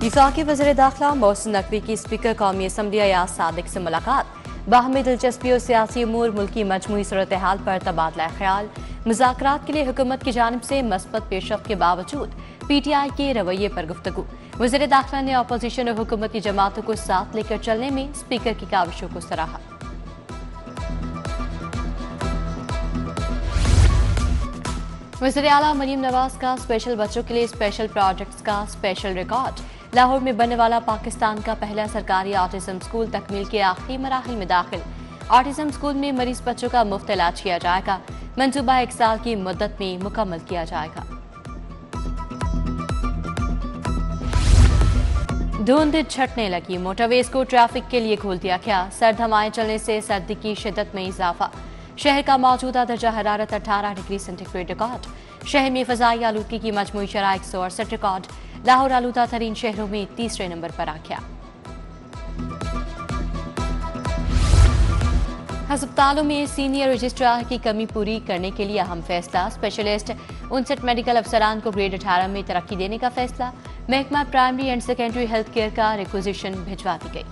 वफाकी वज़ीर दाखिला मोहसिन नकवी की स्पीकर कौमी असम्बली अयाज सादिक से मुलाकात। बाहमी दिलचस्पी और सियासी अमूर मुल्की मजमूई सूरत हाल पर तबादला ख्याल। मुज़ाकरात के लिए हुकूमत की जानिब से मस्बत पेशरफ्त के बावजूद PTI के रवैये पर गुफ्तगू। वज़ीर दाखिला ने अपोजिशन और हुकूमत की जमातों को साथ लेकर चलने में स्पीकर की काविशों को सराहा। वज़ीर आला मरीम नवाज का स्पेशल बच्चों के लिए स्पेशल प्रोजेक्ट्स का स्पेशल रिकॉर्ड। लाहौर में बनने वाला पाकिस्तान का पहला सरकारी ऑटिज्म स्कूल तकमील के आखिरी मराहिल में दाखिल। ऑटिज्म स्कूल में मरीज बच्चों का मुफ्त इलाज किया जाएगा। मंसूबा 1 साल की मुद्दत में मुकम्मल किया जाएगा। धुंध छटने लगी, मोटरवेज को ट्रैफिक के लिए खोल दिया गया। सर्द हवाएं चलने से सर्दी की शिद्दत में इजाफा। शहर का मौजूदा दर्जा हरारत 18 डिग्री सेंटीग्रेड रिकॉर्ड। शहर में फजाई आलूदगी की मजमूई शरह 168 रिकॉर्ड। लाहौर आलूदा तरीन शहरों में तीसरे नंबर पर आ गया। अस्पतालों में सीनियर रजिस्ट्रार की कमी पूरी करने के लिए अहम फैसला। स्पेशलिस्ट 59 मेडिकल अफसरान को ग्रेड 18 में तरक्की देने का फैसला। महकमा primary and secondary health care का रिक्विजिशन भिजवा दी गई।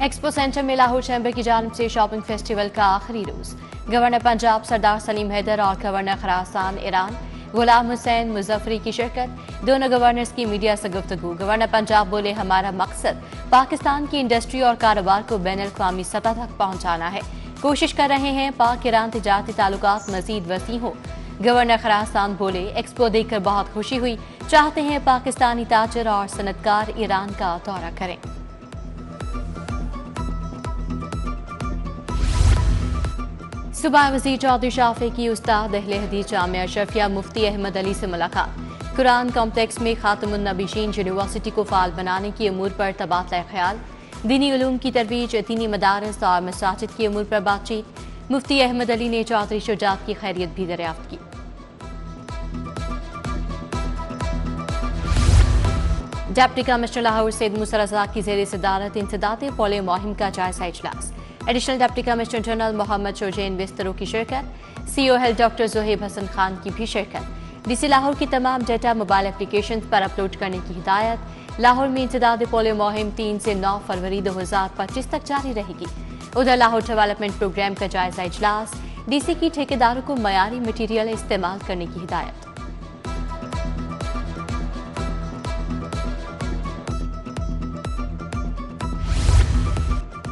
एक्सपो सेंटर में लाहौर चैम्बर की जानिब से शॉपिंग फेस्टिवल का आखिरी रोज। गवर्नर पंजाब सरदार सलीम हैदर और गवर्नर खरासान ईरान गुलाम हुसैन मुजफ्फरी की शिरकत। दोनों गवर्नर्स की मीडिया से गुफ्तगू। गवर्नर पंजाब बोले, हमारा मकसद पाकिस्तान की इंडस्ट्री और कारोबार को बैनुल-अक़वामी सतह तक पहुंचाना है। कोशिश कर रहे हैं पाक ईरान तिजारती ताल्लुकात मजीद वसी हो। गवर्नर खरासान बोले, एक्सपो देखकर बहुत खुशी हुई। चाहते हैं पाकिस्तानी ताजर और सनतकार ईरान का दौरा करें। सुबह वज़ीर चौधरी शाफी की उस्ताद अहले हदीस जामिया अशरफिया मुफ्ती अहमद अली से मुलाकात। कुरान कॉम्प्लेक्स में खातमुन्नबीशीन यूनिवर्सिटी को फाल बनाने की अमूर पर तबादला ख्याल। दीनी उलूम की तरबीज, दीनी मदारस और मसाजिद की अमूर पर बातचीत। मुफ्ती अहमद अली ने चौधरी शुजात की खैरियत भी दरियाफ्त की। डिप्टी कमिश्नर लाहौर सैयद मूसा रज़ा की ज़ेर सदारत इंसदाद पोलियो मुहिम का जायजा इजलास। Additional deputy commissioner general Mohammad Shozain बिस्तरों की शिरकत। CO health doctor Zuhaib Hasan Khan की भी शिरकत। DC लाहौर की तमाम डेटा मोबाइल एप्लीकेशन पर अपलोड करने की हिदायत। लाहौर में इंसदाद पोलियो मुहिम 3 से 9 फरवरी 2025 तक जारी रहेगी। उधर लाहौर डेवलपमेंट प्रोग्राम का जायजा इजलास। DC की ठेकेदारों को मयारी मटीरियल इस्तेमाल करने की हिदायत।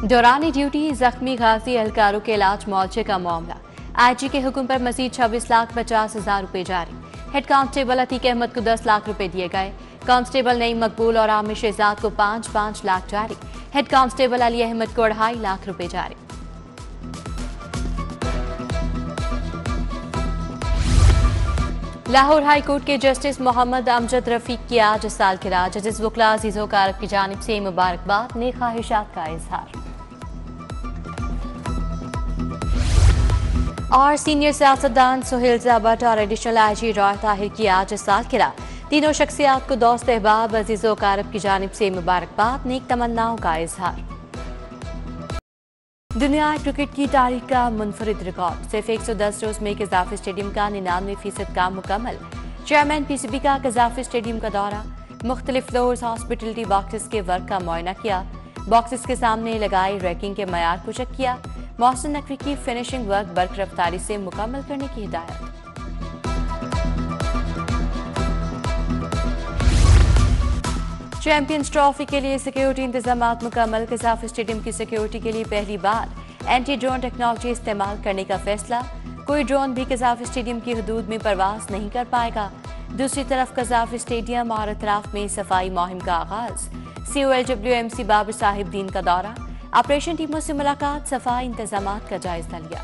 दौरानी ड्यूटी जख्मी गाजी एहलकारों के इलाज मुआवजे का मामला। IG के हुक्म पर मजीद 26,50,000 रुपए जारी। हेड कांस्टेबल अतीक अहमद को 10 लाख रुपए दिए गए। कांस्टेबल नईम मकबूल और आमिर शहजाद को 5-5 लाख जारी। हेड कांस्टेबल अली अहमद को 2.5 लाख रुपए जारी। लाहौर हाई कोर्ट के जस्टिस मोहम्मद अमजद रफीक की आज सालगिरह। जजेस वकला अजीजों कारब की जानिब से मुबारकबाद ने ख्वाहिशात का इजहार। और सीनियर सियासतदान सुहेल ज़ाबट और एडिशनल IG रॉय ताहिर की आज सालगिरह। तीनों शख्सियात को दोस्त अहबाब अजीजों कारब की जानिब से मुबारकबाद, नेक तमन्नाओं का इजहार। दुनिया क्रिकेट की तारीख का मुनफरिद रिकॉर्ड। सिर्फ 110 रोज में कज़ाफ़ी स्टेडियम का 99% काम मुकम्मल। चेयरमैन PCB का कज़ाफ़ी स्टेडियम का दौरा। मुख्तलिफ फ्लोर्स हॉस्पिटलिटी बॉक्सेस के वर्क का मुआयना किया। बॉक्सेस के सामने लगाई रैकिंग के मयार को चेक किया। मोहसिन नकवी की फिनिशिंग वर्क बर्क रफ्तारी से मुकम्मल करने की हिदायत। चैंपियंस ट्रॉफी के लिए सिक्योरिटी इंतजामात मुकम्मल। कज़ाफ़ी स्टेडियम की सिक्योरिटी के लिए पहली बार एंटी ड्रोन टेक्नोलॉजी इस्तेमाल करने का फैसला। कोई ड्रोन भी कज़ाफ़ी स्टेडियम की हदूद में परवाज नहीं कर पाएगा। दूसरी तरफ कज़ाफ़ी स्टेडियम और अतराफ में सफाई मुहिम का आगाज। COLWMC बाबर साहिब दीन का दौरा। ऑपरेशन टीमों से मुलाकात। सफाई इंतजामात का जायजा लिया।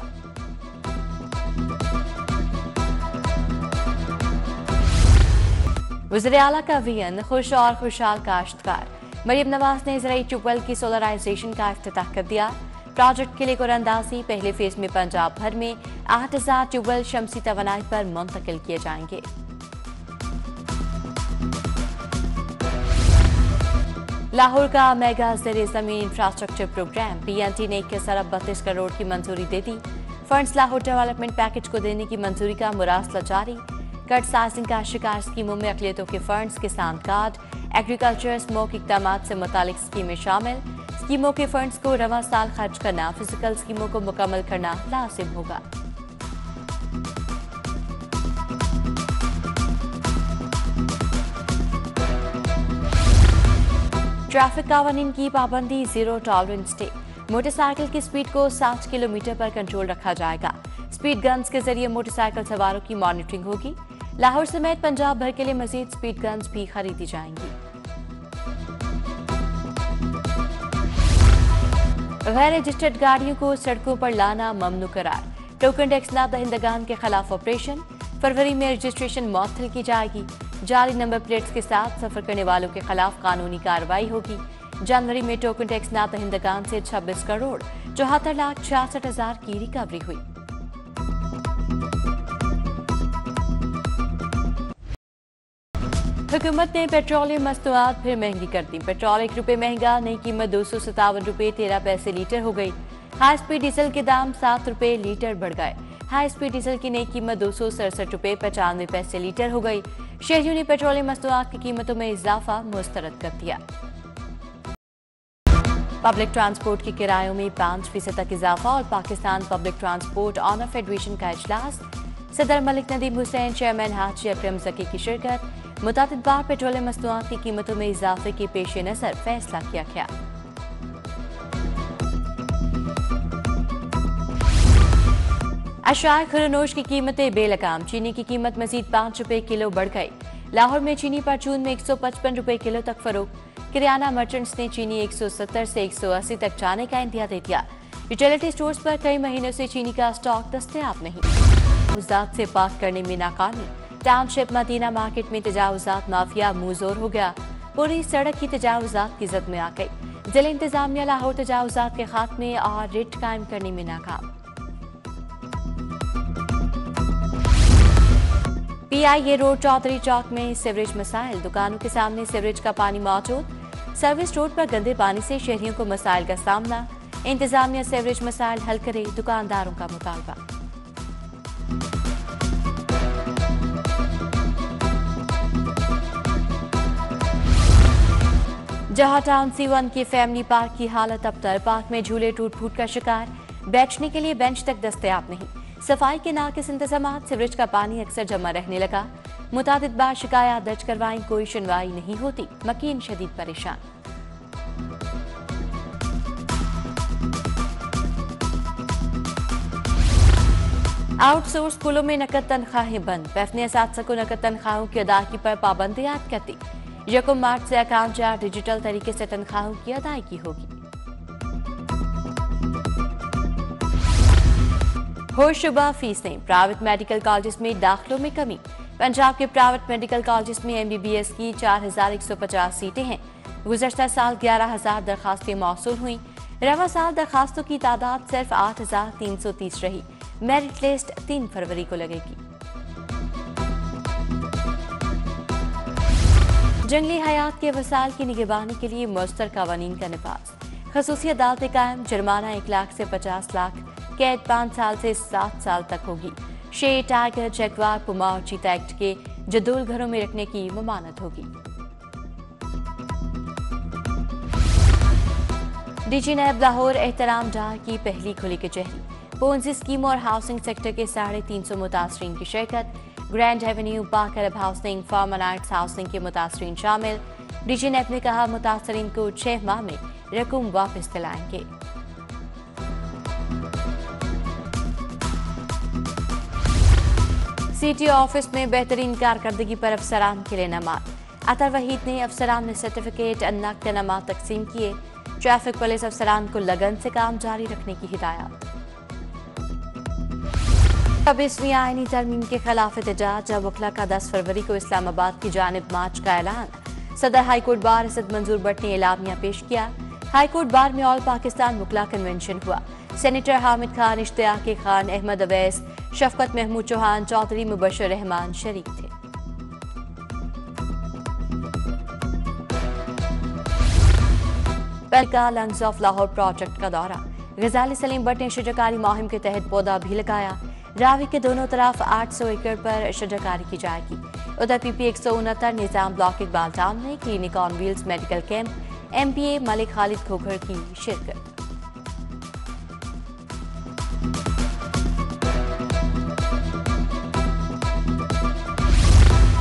वज़ीर आला का VN खुश और खुशहाल काश्तकार। मरीम नवाज ने ज़राई ट्यूबवेल की सोलराइजेशन का इफ्तिताह कर दिया। प्रोजेक्ट के लिए कुरानंदाजी। पहले फेज में पंजाब भर में 8,000 ट्यूबवेल शमसी तवानाई पर मुंतकिल किए जाएंगे। लाहौर का मेगा ज़ेरे ज़मीन इंफ्रास्ट्रक्चर प्रोग्राम। PNT ने 21 अरब 32 करोड़ की मंजूरी दे दी। फंड्स लाहौर डेवलपमेंट पैकेज को देने की मंजूरी का मुरासला जारी। कट साइजिंग का शिकार स्कीमों में अकलियतों के फंड्स, किसान कार्ड, एग्रीकल्चर स्मोक इकदामात से मुतालिक स्कीमें शामिल। स्कीमों के फंड्स को रवा साल खर्च करना, फिजिकल स्कीमों को मुकम्मल करना लाजिम होगा। ट्रैफिक कानून की पाबंदी, जीरो टॉलरेंस डे। मोटरसाइकिल की स्पीड को 60 किलोमीटर पर कंट्रोल रखा जाएगा। स्पीड गन्स के जरिए मोटरसाइकिल सवारों की मॉनिटरिंग होगी। लाहौर समेत पंजाब भर के लिए मजीद स्पीड गन्स भी खरीदी जाएंगी। गैर रजिस्टर्ड गाड़ियों को सड़कों पर लाना ममनू करार। टोकन टैक्स ना दहिंदगान के खिलाफ ऑपरेशन। फरवरी में रजिस्ट्रेशन मुअत्तल की जाएगी। जाली नंबर प्लेट्स के साथ सफर करने वालों के खिलाफ कानूनी कार्रवाई होगी। जनवरी में टोकन टैक्स ना दहिंदगान से 26 करोड़ 74,66,000 की रिकवरी हुई। हुकूमत ने पेट्रोलियम मस्तूआत फिर महंगी कर दी। पेट्रोल ₹1 महंगा, नई कीमत ₹257.13 लीटर हो गई। हाई स्पीड डीजल के दाम ₹7 लीटर बढ़ गए। हाई स्पीड डीजल की नई कीमत ₹267.95 लीटर हो गई। शहरियों ने पेट्रोलियम मस्तूआत की कीमतों में इजाफा मुस्तरद कर दिया। पब्लिक ट्रांसपोर्ट के किरायों में 5% तक इजाफा और Pakistan public transport owner federation का इजलास। सदर मलिक नदीम हुसैन, चेयरमैन हाजी अकरम जकी की शिरकत। मुतादिद बार पेट्रोलियम मस्तूआत की कीमतों में इजाफे के पेश नजर फैसला किया गया। अशाए खुरनोश की कीमतें बेलगाम। चीनी की कीमत मजीद ₹5 किलो बढ़ गई। लाहौर में चीनी परचून में ₹155 किलो तक फरोख्त। किराना मर्चेंट्स ने चीनी 170 से 180 तक जाने का इंतहा दे दिया। यूटिलिटी स्टोर्स पर कई महीनों से चीनी का स्टॉक दस्तयाब नहीं। तजावुजात से पाक करने में नाकामी। टाउनशिप मदीना मार्केट में तजावुजात माफिया मुंहजोर हो गया। पूरी सड़क ही तजावुजात की जद में आ गई। जिला इंतजामिया लाहौर तजावुजात के खात्मे और रिट कायम करने में नाकाम। PIA रोड चौधरी चौक में सीवरेज मसाइल। दुकानों के सामने सीवरेज का पानी मौजूद। सर्विस रोड पर गंदे पानी से शहरियों को मसाइल का सामना। इंतजामिया सीवरेज मसाइल हल करे, दुकानदारों का मुतालबा। जहां टाउन C1 के फैमिली पार्क की हालत अबतर। पार्क में झूले टूट फूट का शिकार। बैठने के लिए बेंच तक दस्तयाब नहीं। सफाई के नाकिस इंतजामात। सीवरेज का पानी अक्सर जमा रहने लगा। मुतादिद बार शिकायत दर्ज करवाई, कोई सुनवाई नहीं होती। मकीन शदीद परेशान। आउटसोर्स स्कूलों में नकद तनख्वाहें बंद। पैफ ने असातिज़ा को नकद तनख्वाहों की अदायगी पर पाबंदी आयद कर दी। 1 मार्च से अकाउंट या डिजिटल तरीके से तनख्वाहों की अदायगी होगी। होशरुबा फीसें। प्राइवेट मेडिकल कॉलेज में दाखिलों में कमी। पंजाब के प्राइवेट मेडिकल कॉलेज में MBBS की 4150 सीटें हैं। गुज़श्ता साल 11,000 दरखास्तें मौसूल हुई। रवा साल दरखास्तों की तादाद सिर्फ 8,330 रही। मेरिट लिस्ट 3 फरवरी को लगेगी। जंगली हयात के वसाइल की निगरानी के लिए मुअस्सर कानून का नफाज। खसूसी अदालतें कायम। जुर्माना 1 लाख से 50 लाख। कैद 5 साल से 7 साल तक होगी। शेर, टाइगर, जगुआर, पुमा और चीता एक्ट के जदोल घरों में रखने की ममानत होगी। DG नैब लाहौर एहतराम डार की पहली खुली कचहरी। पोंजी स्कीम और हाउसिंग सेक्टर के 350 मुतासरीन की शिरकत। ग्रैंड एवेन्यू, पाक अरब हाउसिंग, फार्मानाइट्स हाउसिंग के मुतासरीन शामिल। DG नैब ने कहा, मुतासरीन को 6 माह में रकूम वापस दिलाएंगे। CTO ऑफिस में बेहतरीन कारकर्दगी पर अफसरान के लिए इनामात। अतर वहीद ने अफसरान में सर्टिफिकेट, नकद इनामात तकसीम किए। ट्रैफिक पुलिस अफसरान को लगन से काम जारी रखने की हिदायत। 26वीं आईनी तरमीम के खिलाफ एहतजाज। वकला का 10 फरवरी को इस्लामाबाद की जानिब मार्च का ऐलान। सदर हाईकोर्ट बार असद मंजूर भट्ट ने एलामिया पेश किया। हाईकोर्ट बार में ऑल पाकिस्तान वकला कन्वेंशन हुआ। सेनेटर हामिद खान, इश्तियाक खान, अहमद अवैस, शफकत महमूद चौहान, चौधरी मुबशर रहमान शरीक थे। का लंग्स ऑफ लाहौर प्रोजेक्ट का दौरा। गजाली सलीम भट्ट ने शजरकारी मुहिम के तहत पौधा भी लगाया। रावी के दोनों तरफ 800 एकड़ पर शजरकारी की जाएगी। उधर PP 169 निजाम ब्लॉक इकबाल टाउन में clinic on wheels medical camp, MPA Malik Khalid Khokhar की शिरकत।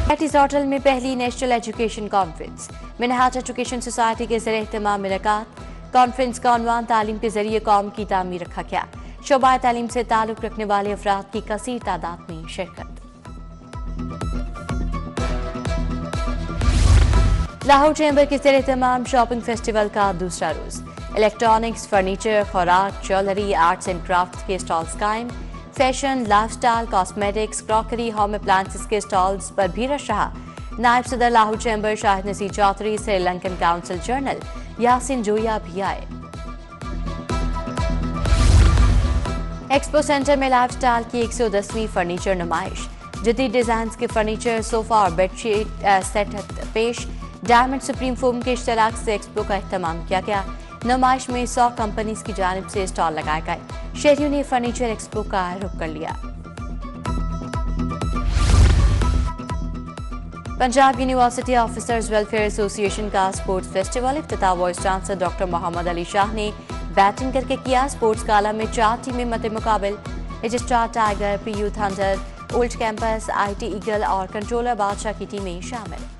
पैटिस होटल में पहली national education conference, Minhaj education society के ज़रिए इख्तिमाम मुलाकात। कॉन्फ्रेंस का उन्वान तालीम के जरिए कौम की तामीर रखा गया। शोबा तालीम से ताल्लुक रखने वाले अफराद की कसीर तादाद में शिरकत। लाहौर चैम्बर के ज़रिए इख्तिमाम शॉपिंग फेस्टिवल का दूसरा रोज। इलेक्ट्रॉनिक्स, फर्नीचर, खुराक, ज्वेलरी, आर्ट्स एंड क्राफ्ट के स्टॉल्स कायम। Fashion, lifestyle, cosmetics, crockery, home appliances के स्टॉल्स पर भी रश रहा। नायब सदर Lahore chamber Shahid Nasir Chaudhry, Sri Lankan council general Yasin Joya भी आए। एक्सपो सेंटर में लाइफस्टाइल की 110वीं फर्नीचर नुमाइश। जदीद डिजाइन के फर्नीचर, सोफा और बेडशीट सेट पेश। डायमंड सुप्रीम फोम के इश्तराक से एक्सपो का एहतमाम किया गया। नुमाइश में 100 कंपनीज की जानिब से स्टॉल लगाए गए। शहरियों ने फर्नीचर एक्सपो का रुख कर लिया। Punjab university officers welfare association का स्पोर्ट्स फेस्टिवल इफ्तिताह vice chancellor doctor Mohammad Ali Shah ने बैटिंग करके किया। स्पोर्ट्स गाला में 4 टीमें मद्दे मुकाबिल registrar tiger, PU thunder, old campus, IT eagle और कंट्रोलर बादशाह की टीमें शामिल।